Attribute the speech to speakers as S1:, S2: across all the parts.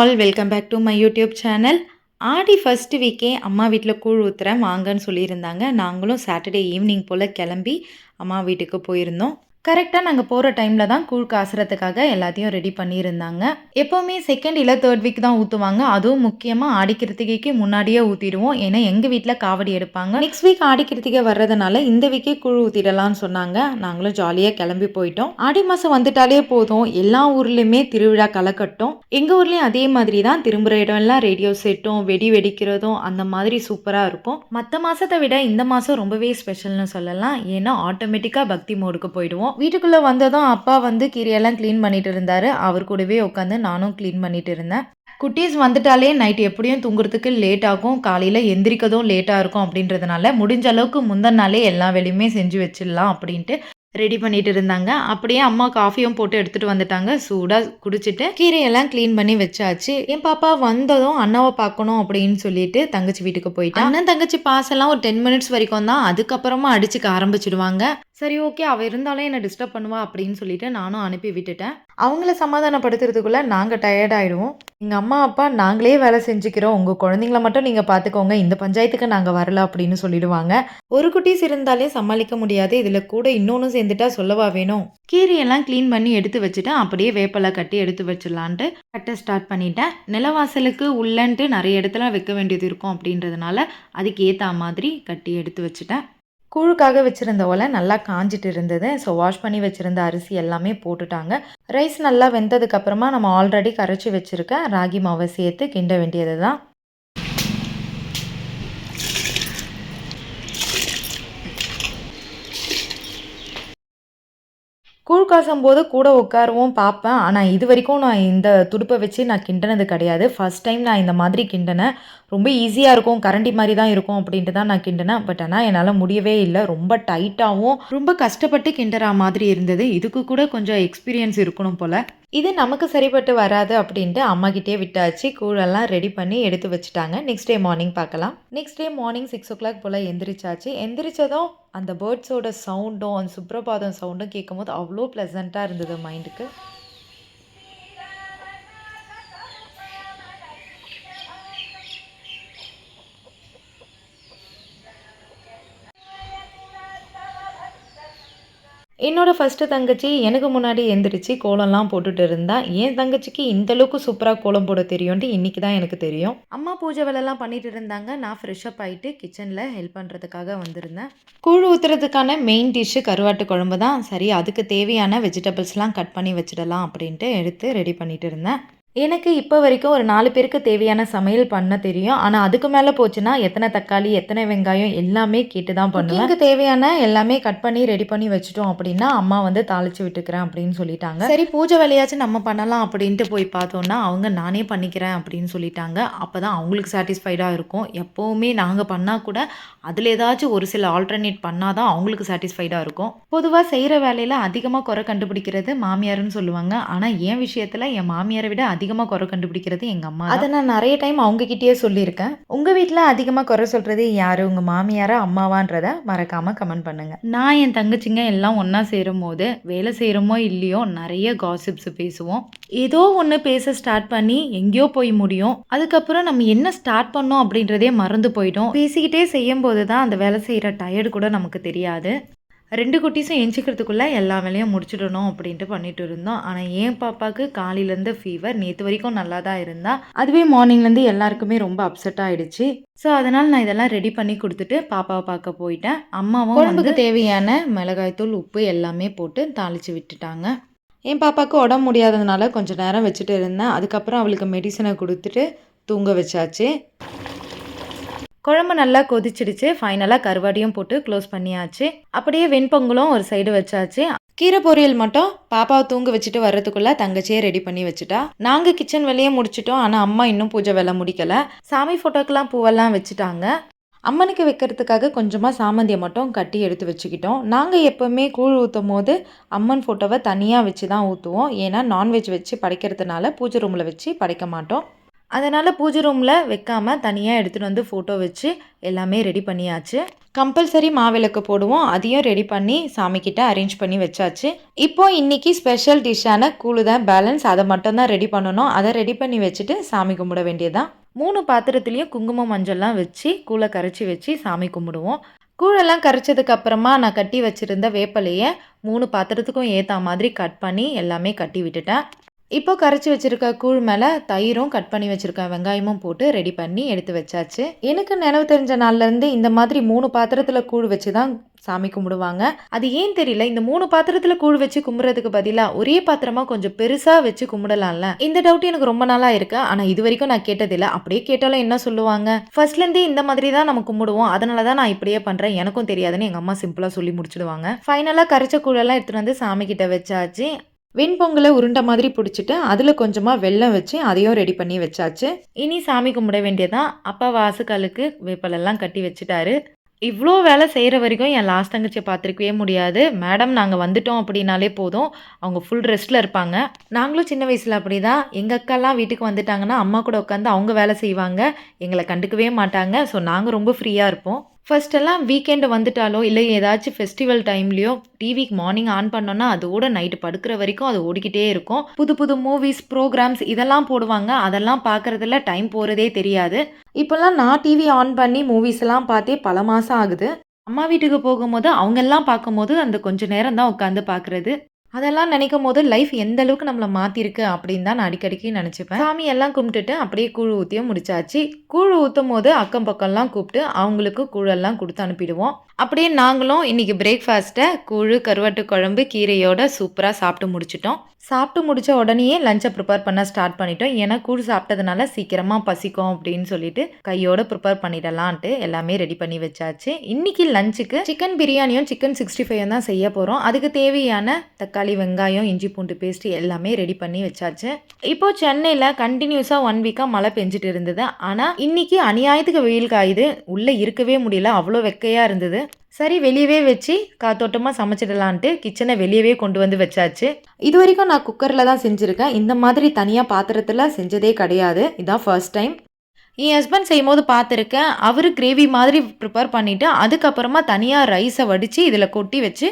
S1: All welcome back to my YouTube channel. Aadi first வீக்கே அம்மா வீட்டில் கூழ் ஊத்துறேன் வாங்கன்னு சொல்லியிருந்தாங்க. நாங்களும் சாட்டர்டே ஈவினிங் போல் கிளம்பி அம்மா வீட்டுக்கு போயிருந்தோம். கரெக்டாக நாங்கள் போகிற டைமில் தான் கூழ் காசுறதுக்காக எல்லாத்தையும் ரெடி பண்ணியிருந்தாங்க. எப்போவுமே செகண்ட் இல்லை தேர்ட் வீக் தான் ஊற்றுவாங்க. அதுவும் முக்கியமாக ஆடி கிருத்திகைக்கு முன்னாடியே ஊற்றிடுவோம். ஏன்னா எங்கள் வீட்டில் காவடி எடுப்பாங்க. நெக்ஸ்ட் வீக் ஆடி கிருத்திகை வர்றதுனால இந்த வீக்கே கூழ் ஊற்றிடலான்னு சொன்னாங்க. நாங்களும் ஜாலியாக கிளம்பி போயிட்டோம். ஆடி மாதம் வந்துட்டாலே போதும் எல்லா ஊர்லேயுமே திருவிழா களைக்கட்டும். எங்கள் ஊர்லேயும் அதே மாதிரி தான். திரும்புகிற இடம்லாம் ரேடியோ செட்டும் வெடி வெடிக்கிறதும் அந்த மாதிரி சூப்பராக இருக்கும். மற்ற மாதத்தை விட இந்த மாதம் ரொம்பவே ஸ்பெஷல்னு சொல்லலாம். ஏன்னா ஆட்டோமேட்டிக்காக பக்தி மோடுக்கு போயிடுவோம். வீட்டுக்குள்ளே வந்ததும் அப்பா வந்து கீரையெல்லாம் க்ளீன் பண்ணிட்டு இருந்தாரு. அவர் கூடவே உட்காந்து நானும் க்ளீன் பண்ணிட்டு இருந்தேன். குட்டீஸ் வந்துட்டாலே நைட் எப்படியும் தூங்குறதுக்கு லேட் ஆகும், காலையில் எந்திரிக்கதும் லேட்டாக இருக்கும். அப்படின்றதுனால முடிஞ்ச அளவுக்கு முந்தின நாளே எல்லா வேலையுமே செஞ்சு வச்சிடலாம் அப்படின்ட்டு ரெடி பண்ணிட்டு இருந்தாங்க. அப்படியே அம்மா காஃபியும் போட்டு எடுத்துட்டு வந்துட்டாங்க. சூடாக குடிச்சிட்டு கீரையெல்லாம் க்ளீன் பண்ணி வச்சாச்சு. என் பாப்பா வந்ததும் அண்ணாவை பார்க்கணும் அப்படின்னு சொல்லிட்டு தங்கச்சி வீட்டுக்கு போயிட்டா. அண்ணன் தங்கச்சி பாசெல்லாம் ஒரு 10 மினிட்ஸ் வரைக்கும் தான். அதுக்கப்புறமா அடிச்சுக்க ஆரம்பிச்சிடுவாங்க. சரி ஓகே, அவள் இருந்தாலும் என்னை டிஸ்டர்ப் பண்ணுவா அப்படின்னு சொல்லிட்டு நானும் அனுப்பி விட்டுட்டேன். அவங்கள சமாதானப்படுத்துறதுக்குள்ளே நாங்கள் டயர்ட் ஆகிடுவோம். எங்கள் அம்மா அப்பா நாங்களே வேலை செஞ்சுக்கிறோம், உங்கள் குழந்தைங்கள மட்டும் நீங்கள் பார்த்துக்கோங்க, இந்த பஞ்சாயத்துக்கு நாங்கள் வரல அப்படின்னு சொல்லிடுவாங்க. ஒரு குட்டீஸ் இருந்தாலே சமாளிக்க முடியாது. இதில் கூட இன்னொன்று சேர்ந்துட்டா சொல்லவா வேணும். கீரையெல்லாம் க்ளீன் பண்ணி எடுத்து வச்சுட்டு அப்படியே வேப்பலை கட்டி எடுத்து வச்சிடலான்ட்டு கட்ட ஸ்டார்ட் பண்ணிட்டேன். நிலவாசலுக்கு உள்ளன்ட்டு நிறைய இடத்துல வைக்க வேண்டியது இருக்கும். அப்படின்றதுனால அதுக்கு ஏற்ற மாதிரி கட்டி எடுத்து வச்சுட்டேன். கூழுக்காக வச்சுருந்த ஒலை நல்லா காஞ்சிட்டு இருந்தது. ஸோ வாஷ் பண்ணி வச்சுருந்த அரிசி எல்லாமே போட்டுட்டாங்க. ரைஸ் நல்லா வெந்ததுக்கப்புறமா நம்ம ஆல்ரெடி கரைச்சி வச்சுருக்க ராகி மாவை சேர்த்து கிண்ட வேண்டியது தான். கூழ் காசும் போது கூட உட்காருவோம் பார்ப்பேன். ஆனால் இது வரைக்கும் நான் இந்த துடுப்பை வச்சு நான் கிண்டினது கிடையாது. ஃபர்ஸ்ட் டைம் நான் இந்த மாதிரி கிண்டினேன். ரொம்ப ஈஸியாக இருக்கும், கரண்டி மாதிரி தான் இருக்கும் அப்படின்ட்டு தான் நான் கிண்டினேன். பட் ஆனால் என்னால் முடியவே இல்லை. ரொம்ப டைட்டாகவும் ரொம்ப கஷ்டப்பட்டு கிண்டுற மாதிரி இருந்தது. இதுக்கு கூட கொஞ்சம் எக்ஸ்பீரியன்ஸ் இருக்கணும் போல். இது நமக்கு சரிப்பட்டு வராது அப்படின்ட்டு அம்மாக்கிட்டே விட்டாச்சு. கூழெல்லாம் ரெடி பண்ணி எடுத்து வச்சுட்டாங்க. நெக்ஸ்ட் டே மார்னிங் பார்க்கலாம். நெக்ஸ்ட் டே மார்னிங் 6 o'clock போல் எந்திரிச்சாச்சு. எந்திரிச்சதும் அந்த பேர்ட்ஸோட சவுண்டும் அந்த சுப்ரபாதம் சவுண்டும் கேட்கும்போது அவ்வளோ ப்ளசண்ட்டாக இருந்தது மைண்டுக்கு. என்னோட ஃபஸ்ட்டு தங்கச்சி எனக்கு முன்னாடி எந்திரிச்சு கோலம்லாம் போட்டுட்டு இருந்தா. என் தங்கச்சிக்கு இந்தளவுக்கு சூப்பராக கோலம் போட தெரியும்ட்டு இன்றைக்கி தான் எனக்கு தெரியும். அம்மா பூஜை வேலைலாம் பண்ணிட்டு இருந்தாங்க. நான் ஃப்ரெஷ்அப் ஆகிட்டு கிச்சனில் ஹெல்ப் பண்ணுறதுக்காக வந்திருந்தேன். கூழ் ஊற்றுறதுக்கான மெயின் டிஷ்ஷு கருவாட்டு குழம்பு தான். சரி, அதுக்கு தேவையான வெஜிடபிள்ஸ்லாம் கட் பண்ணி வச்சிடலாம் அப்படின்ட்டு எடுத்து ரெடி பண்ணிட்டு இருந்தேன். எனக்கு இப்போ வரைக்கும் ஒரு 4 பேருக்கு தேவையான சமையல் பண்ண தெரியும். ஆனால் அதுக்கு மேலே போச்சுன்னா எத்தனை தக்காளி எத்தனை வெங்காயம் எல்லாமே கேட்டு தான் பண்ணுவேன். எனக்கு தேவையான எல்லாமே கட் பண்ணி ரெடி பண்ணி வச்சுட்டோம் அப்படின்னா அம்மா வந்து தாளித்து விட்டுக்கிறேன் அப்படின்னு சொல்லிட்டாங்க. சரி, பூஜை வேலையாச்சும் நம்ம பண்ணலாம் அப்படின்ட்டு போய் பார்த்தோன்னா அவங்க நானே பண்ணிக்கிறேன் அப்படின்னு சொல்லிட்டாங்க. அப்போ தான் அவங்களுக்கு சாட்டிஸ்ஃபைடாக இருக்கும். எப்போவுமே நாங்கள் பண்ணால் கூட அதில் ஏதாச்சும் ஒரு சில ஆல்டர்னேட் பண்ணால் தான் அவங்களுக்கு சாட்டிஸ்ஃபைடாக இருக்கும். பொதுவாக செய்கிற வேலையில் அதிகமாக குறை கண்டுபிடிக்கிறது மாமியாருன்னு சொல்லுவாங்க. ஆனால் என் விஷயத்தில் என் மாமியாரை விட அதிகமாக குறை கண்டுபிடிக்கிறது எங்கள் அம்மா. அதை நான் நிறைய டைம் அவங்ககிட்டயே சொல்லியிருக்கேன். உங்கள் வீட்டில் அதிகமாக குறை சொல்கிறது யார், உங்கள் மாமியாரா அம்மாவான்றதை மறக்காமல் கமெண்ட் பண்ணுங்கள். நான் என் தங்கச்சிங்க எல்லாம் ஒன்றா சேரும் போது வேலை செய்கிறோமோ இல்லையோ நிறைய காசிப்ஸ் பேசுவோம். ஏதோ ஒன்று பேச ஸ்டார்ட் பண்ணி எங்கேயோ போய் முடியும். அதுக்கப்புறம் நம்ம என்ன ஸ்டார்ட் பண்ணோம் அப்படின்றதே மறந்து போயிடும். பேசிக்கிட்டே செய்யும் போது தான் அந்த வேலை செய்கிற டயர்டு கூட நமக்கு தெரியாது. 2 குட்டீஸும் எஞ்சிக்கிறதுக்குள்ளே எல்லா வேலையும் முடிச்சிடணும் அப்படின்ட்டு பண்ணிட்டு இருந்தோம். ஆனால் என் பாப்பாவுக்கு காலையிலேருந்து ஃபீவர். நேற்று வரைக்கும் நல்லா தான் இருந்தா. அதுவே மார்னிங்லேருந்து எல்லாருக்குமே ரொம்ப அப்செட் ஆகிடுச்சு. ஸோ அதனால் நான் இதெல்லாம் ரெடி பண்ணி கொடுத்துட்டு பாப்பாவை பார்க்க போயிட்டேன். அம்மாவும் குழம்புக்கு தேவையான மிளகாய்த்தூள் உப்பு எல்லாமே போட்டு தாளித்து விட்டுட்டாங்க. என் பாப்பாவுக்கு உடம்பு முடியாததுனால கொஞ்சம் நேரம் வச்சுட்டு இருந்தேன். அதுக்கப்புறம் அவளுக்கு மெடிசனை கொடுத்துட்டு தூங்க வச்சாச்சு. குழம்பு நல்லா கொதிச்சிடுச்சு. ஃபைனலாக கருவாடியும் போட்டு க்ளோஸ் பண்ணியாச்சு. அப்படியே வெண்பொங்கலும் ஒரு சைடு வச்சாச்சு. கீரை பொரியல் மட்டும் பாப்பாவை தூங்க வச்சுட்டு வர்றதுக்குள்ளே தங்கச்சியே ரெடி பண்ணி வச்சுட்டா. நாங்கள் கிச்சன் வேலையே முடிச்சிட்டோம். ஆனால் அம்மா இன்னும் பூஜை வேலை முடிக்கலை. சாமி ஃபோட்டோக்கெலாம் பூவெல்லாம் வச்சுட்டாங்க. அம்மனுக்கு வைக்கிறதுக்காக கொஞ்சமாக சாமந்தியை மட்டும் கட்டி எடுத்து வச்சுக்கிட்டோம். நாங்கள் எப்போவுமே கூழ் ஊற்றும் போது அம்மன் ஃபோட்டோவை தனியாக வச்சு தான் ஊற்றுவோம். ஏன்னா நான்வெஜ் வச்சு படைக்கிறதுனால பூஜை ரூமில் வச்சு படைக்க மாட்டோம். அதனால் பூஜை ரூமில் வைக்காமல் தனியாக எடுத்துகிட்டு வந்து ஃபோட்டோ வச்சு எல்லாமே ரெடி பண்ணியாச்சு. கம்பல்சரி மாவிளக்கு போடுவோம், அதையும் ரெடி பண்ணி சாமிக்கிட்ட அரேஞ்ச் பண்ணி வச்சாச்சு. இப்போ இன்றைக்கி ஸ்பெஷல் டிஷ்ஷான கூழு தான் பேலன்ஸ், அதை மட்டும் தான் ரெடி பண்ணணும். அதை ரெடி பண்ணி வச்சுட்டு சாமி கும்பிட வேண்டியதுதான். 3 பாத்திரத்துலேயும் குங்குமம் மஞ்சள்லாம் வச்சு கூழை கரைச்சி வச்சு சாமி கும்பிடுவோம். கூழெல்லாம் கரைச்சதுக்கு அப்புறமா நான் கட்டி வச்சுருந்த வேப்பலையை 3 பாத்திரத்துக்கும் ஏற்ற மாதிரி கட் பண்ணி எல்லாமே கட்டி விட்டுட்டேன். இப்போ கரைச்சி வச்சுருக்க கூழ் மேலே தயிரும் கட் பண்ணி வச்சுருக்க வெங்காயமும் போட்டு ரெடி பண்ணி எடுத்து வச்சாச்சு. எனக்கு நினைவு தெரிஞ்ச நாள்லேருந்து இந்த மாதிரி 3 பாத்திரத்தில் கூழ் வச்சு தான் சாமி கும்பிடுவாங்க. அது ஏன் தெரியல, இந்த 3 பாத்திரத்தில் கூழ் வச்சு கும்பிட்றதுக்கு பதிலாக ஒரே பாத்திரமாக கொஞ்சம் பெருசாக வச்சு கும்பிடலாம்ல. இந்த டவுட் எனக்கு ரொம்ப நாளாக இருக்கு. ஆனால் இது வரைக்கும் நான் கேட்டதில்லை. அப்படியே கேட்டாலும் என்ன சொல்லுவாங்க, ஃபர்ஸ்ட்லேருந்தே இந்த மாதிரி தான் நம்ம கும்பிடுவோம், அதனால தான் நான் இப்படியே பண்ணுறேன், எனக்கும் தெரியாதுன்னு எங்கள் அம்மா சிம்பிளாக சொல்லி முடிச்சிடுவாங்க. ஃபைனலாக கரைச்ச கூழெல்லாம் எடுத்துகிட்டு வந்து சாமி கிட்ட வச்சாச்சு. வெண்பொங்கலை உருண்டை மாதிரி பிடிச்சிட்டு அதில் கொஞ்சமாக வெல்லம் வச்சு அதையும் ரெடி பண்ணி வச்சாச்சு. இனி சாமி கும்பிட வேண்டியதான். அப்பா வாசுக்காலுக்கு வேப்பலெல்லாம் கட்டி வச்சுட்டாரு. இவ்வளோ வேலை செய்கிற வரைக்கும் என் லாஸ்ட் தங்கச்சியை பார்த்துருக்கவே முடியாது. மேடம் நாங்கள் வந்துட்டோம் அப்படின்னாலே போதும், அவங்க ஃபுல் ரெஸ்ட்டில் இருப்பாங்க. நாங்களும் சின்ன வயசில் அப்படி தான். எங்கள் அக்காலாம் வீட்டுக்கு வந்துட்டாங்கன்னா அம்மா கூட உட்காந்து அவங்க வேலை செய்வாங்க, எங்களை கண்டுக்கவே மாட்டாங்க. ஸோ நாங்கள் ரொம்ப ஃப்ரீயாக இருப்போம். ஃபர்ஸ்டெல்லாம் வீக்கெண்டு வந்துட்டாலோ இல்லை ஏதாச்சும் ஃபெஸ்டிவல் டைம்லேயோ டிவிக்கு மார்னிங் ஆன் பண்ணோன்னா அதோட நைட்டு படுக்கிற வரைக்கும் அது ஓடிக்கிட்டே இருக்கும். புது புது மூவிஸ் ப்ரோக்ராம்ஸ் இதெல்லாம் போடுவாங்க, அதெல்லாம் பார்க்குறதுல டைம் போகிறதே தெரியாது. இப்போல்லாம் நான் டிவி ஆன் பண்ணி மூவிஸ் எல்லாம் பார்த்தே பல மாதம் ஆகுது. அம்மா வீட்டுக்கு போகும்போது அவங்கெல்லாம் பார்க்கும்போது அந்த கொஞ்சம் நேரம் தான் உட்காந்து பார்க்குறது. அதெல்லாம் நினைக்கும் போது லைஃப் எந்த அளவுக்கு நம்மளை மாற்றிருக்கு அப்படின்னு தான் நான் அடிக்கடிக்கு நினச்சிப்பேன். சாமி எல்லாம் கும்பிட்டுட்டு அப்படியே கூழ் ஊற்றியும் முடிச்சாச்சு. கூழ் ஊற்றும் போது அக்கம் பக்கம்லாம் கூப்பிட்டு அவங்களுக்கு கூழெல்லாம் கொடுத்து அனுப்பிடுவோம். அப்படியே நாங்களும் இன்றைக்கி பிரேக்ஃபாஸ்ட்டை கூழ் கருவாட்டு குழம்பு கீரையோட சூப்பராக சாப்பிட்டு முடிச்சிட்டோம். சாப்பிட்டு முடித்த உடனேயே லஞ்சை ப்ரிப்பேர் பண்ண ஸ்டார்ட் பண்ணிட்டோம். ஏன்னா கூழ் சாப்பிட்டதுனால சீக்கிரமாக பசிக்கும் அப்படின்னு சொல்லிட்டு கையோடு ப்ரிப்பேர் பண்ணிடலான்ட்டு எல்லாமே ரெடி பண்ணி வச்சாச்சு. இன்றைக்கி லஞ்சுக்கு சிக்கன் பிரியாணியும் சிக்கன் 65 தான் செய்ய போகிறோம். அதுக்கு தேவையான தக்காளி வெங்காயம் இஞ்சி பூண்டு பேஸ்ட் எல்லாமே ரெடி பண்ணி வச்சாச்சு. இப்போது சென்னையில் கண்டினியூஸாக 1 வீக்காக மழை பெஞ்சிட்டு இருந்தது. ஆனால் இன்றைக்கி அநியாயத்துக்கு வெயில் காயுது, உள்ளே இருக்கவே முடியல, அவ்வளோ வெக்கையாக இருந்தது. சரி வெளியவே வச்சு காத்தோட்டமாக சமைச்சிடலான்ட்டு கிச்சனை வெளியவே கொண்டு வந்து வச்சாச்சு. இது வரைக்கும் நான் குக்கரில் தான் செஞ்சுருக்கேன், இந்த மாதிரி தனியாக பாத்திரத்தில் செஞ்சதே கிடையாது, இதான் ஃபர்ஸ்ட் டைம். என் ஹஸ்பண்ட் செய்யும்போது பார்த்துருக்கேன், அவர் கிரேவி மாதிரி ப்ரிப்பேர் பண்ணிவிட்டு அதுக்கப்புறமா தனியாக ரைஸை வடித்து இதில் கொட்டி வச்சு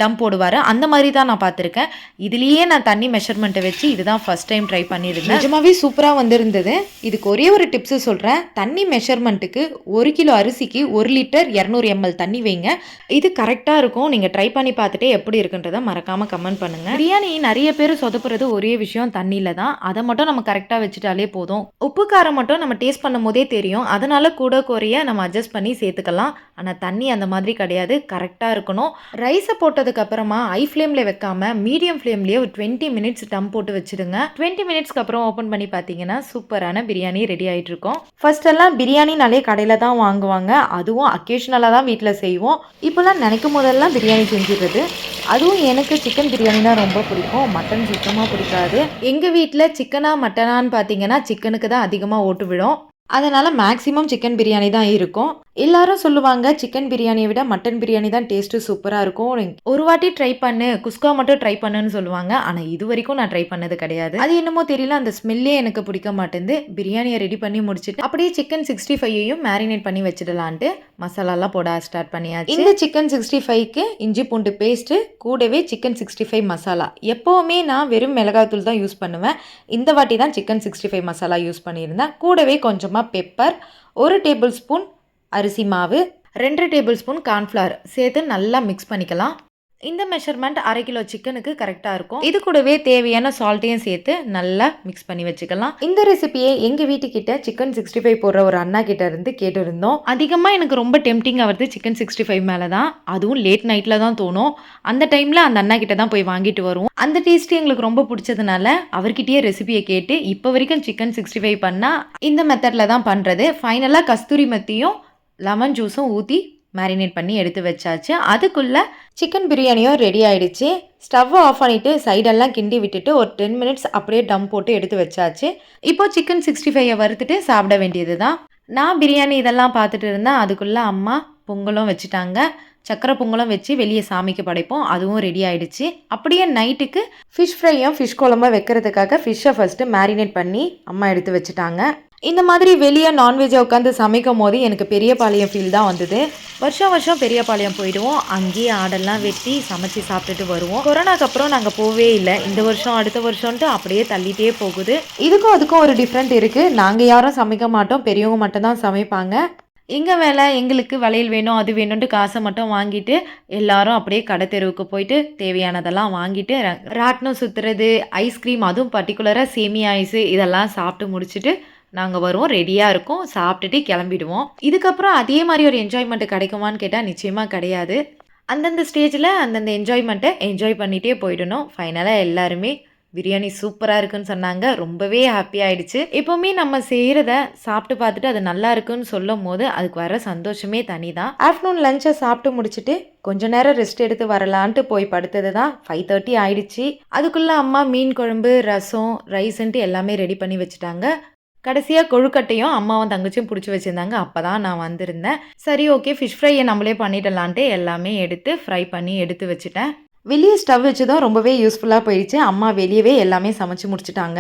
S1: டம் போடுவார். அந்த மாதிரி தான் நான் பார்த்துருக்கேன். இதுலேயே நான் தண்ணி மெஷர்மெண்ட்டை வச்சு இதுதான் ஃபஸ்ட் டைம் ட்ரை பண்ணியிருந்தேன். நிஜமாவே சூப்பராக வந்திருந்தது. இதுக்கு ஒரே ஒரு டிப்ஸு சொல்கிறேன். தண்ணி மெஷர்மெண்ட்டுக்கு 1 கிலோ அரிசிக்கு 1 லிட்டர் 200 ml தண்ணி வைங்க. இது கரெக்டாக இருக்கும். நீங்கள் ட்ரை பண்ணி பார்த்துட்டு எப்படி இருக்குன்றதை மறக்காமல் கமெண்ட் பண்ணுங்கள். பிரியாணி நிறைய பேர் சொதப்புறது ஒரே விஷயம் தண்ணியில் தான். அதை மட்டும் நம்ம கரெக்டாக வச்சுட்டாலே போதும். உப்பு காரம் மட்டும் நம்ம டேஸ்ட் பண்ணும் போதே தெரியும், அதனால கூட குறைய நம்ம அட்ஜஸ்ட் பண்ணி சேர்த்துக்கலாம். ஆனால் தண்ணி அந்த மாதிரி கிடையாது, கரெக்டாக இருக்கணும். ரைஸை போட்டதுக்கு அப்புறமா ஹை ஃப்ளேமில் வைக்காம மீடியம் ஃப்ளேம்லேயே ஒரு 20 மினிட்ஸ் டம் போட்டு வச்சுடுங்க. 20 மினிட்ஸ்க்கு அப்புறம் ஓப்பன் பண்ணி பார்த்தீங்கன்னா சூப்பரான பிரியாணி ரெடி ஆகிட்டு இருக்கும். ஃபர்ஸ்டெல்லாம் பிரியாணினாலே கடையில் தான் வாங்குவாங்க, அதுவும் அக்கேஷனலாக தான் வீட்டில் செய்வோம். இப்போல்லாம் நினைக்கும் போதெல்லாம் பிரியாணி செஞ்சிடுறது. அதுவும் எனக்கு சிக்கன் பிரியாணி தான் ரொம்ப பிடிக்கும், மட்டன் சுத்தமாக பிடிக்காது. எங்கள் வீட்டில் சிக்கனா மட்டனான்னு பார்த்தீங்கன்னா சிக்கனுக்கு தான் அதிகமாக ஓட்டு விடும். அதனால் மேக்ஸிமம் சிக்கன் பிரியாணி தான் இருக்கும். எல்லாரும் சொல்லுவாங்க சிக்கன் பிரியாணியை விட மட்டன் பிரியாணி தான் டேஸ்ட்டு சூப்பராக இருக்கும், ஒரு வாட்டி ட்ரை பண்ணு, குஸ்கா மட்டும் ட்ரை பண்ணுன்னு சொல்லுவாங்க. ஆனால் இது வரைக்கும் நான் ட்ரை பண்ணது கிடையாது. அது என்னமோ தெரியல, அந்த ஸ்மெல்லே எனக்கு பிடிக்க மாட்டேங்குது. பிரியாணியை ரெடி பண்ணி முடிச்சுட்டு அப்படியே சிக்கன் 65யும் மேரினேட் பண்ணி வச்சிடலான்ட்டு மசாலாலாம் போட ஸ்டார்ட் பண்ணியாச்சு. இந்த சிக்கன் 65க்கு இஞ்சி பூண்டு பேஸ்ட்டு கூடவே சிக்கன் 65 மசாலா. எப்போவுமே நான் வெறும் மிளகாத்தூள் தான் யூஸ் பண்ணுவேன். இந்த வாட்டி தான் சிக்கன் 65 மசாலா யூஸ் பண்ணியிருந்தேன். கூடவே கொஞ்சமாக பெப்பர், 1 டேபிள் ஸ்பூன் அரிசி மாவு, 2 டேபிள் ஸ்பூன் கார்ன்ஃப்ளவர் சேர்த்து நல்லா மிக்ஸ் பண்ணிக்கலாம். இந்த மெஷர்மெண்ட் 1/2 கிலோ சிக்கனுக்கு கரெக்டாக இருக்கும். இது கூடவே தேவையான சால்ட்டையும் சேர்த்து நல்லா மிக்ஸ் பண்ணி வச்சுக்கலாம். இந்த ரெசிபியை எங்கள் வீட்டுக்கிட்ட சிக்கன் 65 போடுற ஒரு அண்ணா கிட்ட இருந்து கேட்டிருந்தோம். அதிகமாக எனக்கு ரொம்ப டெம்டிங்காக வருது சிக்கன் 65 மேலே தான். அதுவும் லேட் நைட்டில் தான் தோணும். அந்த டைமில் அந்த அண்ணா கிட்ட தான் போய் வாங்கிட்டு வருவோம். அந்த டேஸ்ட்டு எங்களுக்கு ரொம்ப பிடிச்சதுனால அவர்கிட்டயே ரெசிபியை கேட்டு இப்போ வரைக்கும் சிக்கன் 65 பண்ணால் இந்த மெத்தடில் தான் பண்ணுறது. ஃபைனலாக கஸ்தூரி மெத்தியும் லெமன் ஜூஸும் ஊற்றி மேரினேட் பண்ணி எடுத்து வச்சாச்சு. அதுக்குள்ளே சிக்கன் பிரியாணியும் ரெடி ஆகிடுச்சு. ஸ்டவ்வை ஆஃப் பண்ணிவிட்டு சைடெல்லாம் கிண்டி விட்டுட்டு ஒரு 10 மினிட்ஸ் அப்படியே டம் போட்டு எடுத்து வச்சாச்சு. இப்போது சிக்கன் 65 வறுத்துட்டு சாப்பிட வேண்டியது தான். நான் பிரியாணி இதெல்லாம் பார்த்துட்டு இருந்தேன். அதுக்குள்ளே அம்மா பொங்கலும் வச்சுட்டாங்க. சக்கரை பொங்கலும் வச்சு வெளியே சாமிக்கு படைப்போம், அதுவும் ரெடி ஆகிடுச்சு. அப்படியே நைட்டுக்கு ஃபிஷ் ஃப்ரையும் ஃபிஷ் குழம்பும் வைக்கிறதுக்காக ஃபிஷ்ஷை ஃபஸ்ட்டு மேரினேட் பண்ணி அம்மா எடுத்து வச்சுட்டாங்க. இந்த மாதிரி வெளியே நான்வெஜ்ஜை உட்காந்து சமைக்கும் போது எனக்கு பெரியபாளையம் ஃபீல் தான் வந்தது. வருஷம் வருஷம் பெரியபாளையம் போயிடுவோம். அங்கேயே ஆடெல்லாம் வெட்டி சமைச்சு சாப்பிட்டுட்டு வருவோம். கொரோனாக்கு அப்புறம் நாங்கள் போவே இல்லை. இந்த வருஷம் அடுத்த வருஷம்ன்ட்டு அப்படியே தள்ளிட்டே போகுது. இதுக்கும் அதுக்கும் ஒரு டிஃப்ரெண்ட் இருக்குது. நாங்கள் யாரும் சமைக்க மாட்டோம், பெரியவங்க மட்டும்தான் சமைப்பாங்க. எங்கள் வேலை எங்களுக்கு வளையல் வேணும் அது வேணும்ன்ட்டு காசை மட்டும் வாங்கிட்டு எல்லாரும் அப்படியே கடை தெருவுக்கு போயிட்டு தேவையானதெல்லாம் வாங்கிட்டு ராட்டினம் சுற்றுறது, ஐஸ்கிரீம், அதுவும் பர்டிகுலராக சேமியா ஐஸு இதெல்லாம் சாப்பிட்டு முடிச்சுட்டு நாங்கள் வருவோம். ரெடியாக இருக்கோம், சாப்பிட்டுட்டு கிளம்பிடுவோம். இதுக்கப்புறம் அதே மாதிரி ஒரு என்ஜாய்மெண்ட் கிடைக்குமான்னு கேட்டால் நிச்சயமாக கிடையாது. அந்தந்த ஸ்டேஜில் அந்தந்த என்ஜாய்மெண்ட்டை என்ஜாய் பண்ணிகிட்டே போயிடணும். ஃபைனலாக எல்லாருமே பிரியாணி சூப்பராக இருக்குன்னு சொன்னாங்க. ரொம்பவே ஹாப்பி ஆயிடுச்சு. எப்போவுமே நம்ம செய்கிறத சாப்பிட்டு பார்த்துட்டு அது நல்லா இருக்குன்னு சொல்லும் போது அதுக்கு வர சந்தோஷமே தனி தான். ஆஃப்டர்நூன் லஞ்சை சாப்பிட்டு முடிச்சுட்டு கொஞ்ச நேரம் ரெஸ்ட் எடுத்து வரலான்ட்டு போய் படுத்தது தான் 5:30 ஆயிடுச்சு. அதுக்குள்ளே அம்மா மீன் குழம்பு, ரசம், ரைஸ்ன்ட்டு எல்லாமே ரெடி பண்ணி வச்சுட்டாங்க. கடைசியாக கொழுக்கட்டையும் அம்மாவும் தங்கச்சியும் பிடிச்சி வச்சுருந்தாங்க. அப்போ தான் நான் வந்திருந்தேன். சரி ஓகே, ஃபிஷ் ஃப்ரையை நம்மளே பண்ணிடலான்ட்டு எல்லாமே எடுத்து ஃப்ரை பண்ணி எடுத்து வச்சுட்டேன். வெளியே ஸ்டவ் வச்சதும் ரொம்பவே யூஸ்ஃபுல்லாக போயிடுச்சு. அம்மா வெளியவே எல்லாமே சமைச்சு முடிச்சுட்டாங்க.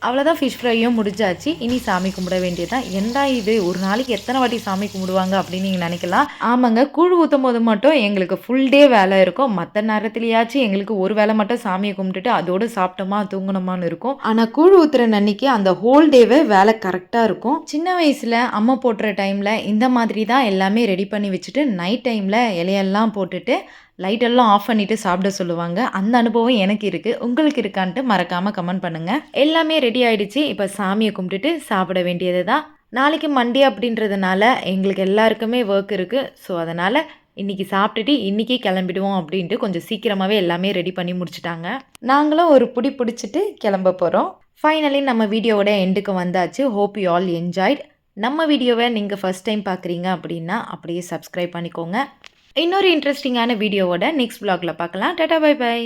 S1: அவ்வளோதான், ஃபிஷ் ஃப்ரையும் முடிஞ்சாச்சு. இனி சாமி கும்பிட வேண்டியதான். ஏன்டா இது ஒரு நாளைக்கு எத்தனை வாட்டி சாமி கும்பிடுவாங்க அப்படின்னு நீங்கள் நினைக்கலாம். ஆமாங்க, கூழ் ஊற்றும் போது மட்டும் எங்களுக்கு ஃபுல் டே வேலை இருக்கும். மற்ற நேரத்துலையாச்சும் எங்களுக்கு ஒரு வேலை மட்டும் சாமியை கும்பிட்டுட்டு அதோடு சாப்பிட்டோமா தூங்கணுமான்னு இருக்கும். ஆனால் கூழ் ஊற்றுற அன்னைக்கு அந்த ஹோல் டேவே வேலை கரெக்டாக இருக்கும். சின்ன வயசில் அம்மா போட்டுற டைமில் இந்த மாதிரி தான் எல்லாமே ரெடி பண்ணி வச்சுட்டு நைட் டைமில் இலையெல்லாம் போட்டுட்டு லைட்டெல்லாம் ஆஃப் பண்ணிவிட்டு சாப்பிட சொல்லுவாங்க. அந்த அனுபவம் எனக்கு இருக்குது. உங்களுக்கு இருக்கான்ட்டு மறக்காமல் கமெண்ட் பண்ணுங்கள். எல்லாமே ரெடி ஆகிடுச்சு. இப்போ சாமியை கும்பிட்டுட்டு சாப்பிட வேண்டியது தான். நாளைக்கு மண்டே அப்படின்றதுனால எங்களுக்கு எல்லாருக்குமே ஒர்க் இருக்குது. ஸோ அதனால் இன்றைக்கி சாப்பிட்டுட்டு இன்றைக்கி கிளம்பிடுவோம் அப்படின்ட்டு கொஞ்சம் சீக்கிரமாகவே எல்லாமே ரெடி பண்ணி முடிச்சுட்டாங்க. நாங்களும் ஒரு புடி பிடிச்சிட்டு கிளம்ப போகிறோம். ஃபைனலி நம்ம வீடியோவோட எண்டுக்கு வந்தாச்சு. Hope you all enjoyed. நம்ம வீடியோவை நீங்கள் ஃபஸ்ட் டைம் பார்க்குறீங்க அப்படின்னா அப்படியே சப்ஸ்கிரைப் பண்ணிக்கோங்க. இன்னொரு இன்ட்ரெஸ்டிங்கான வீடியோவோட நெக்ஸ்ட் vlogல பார்க்கலாம். டாடா பை பை.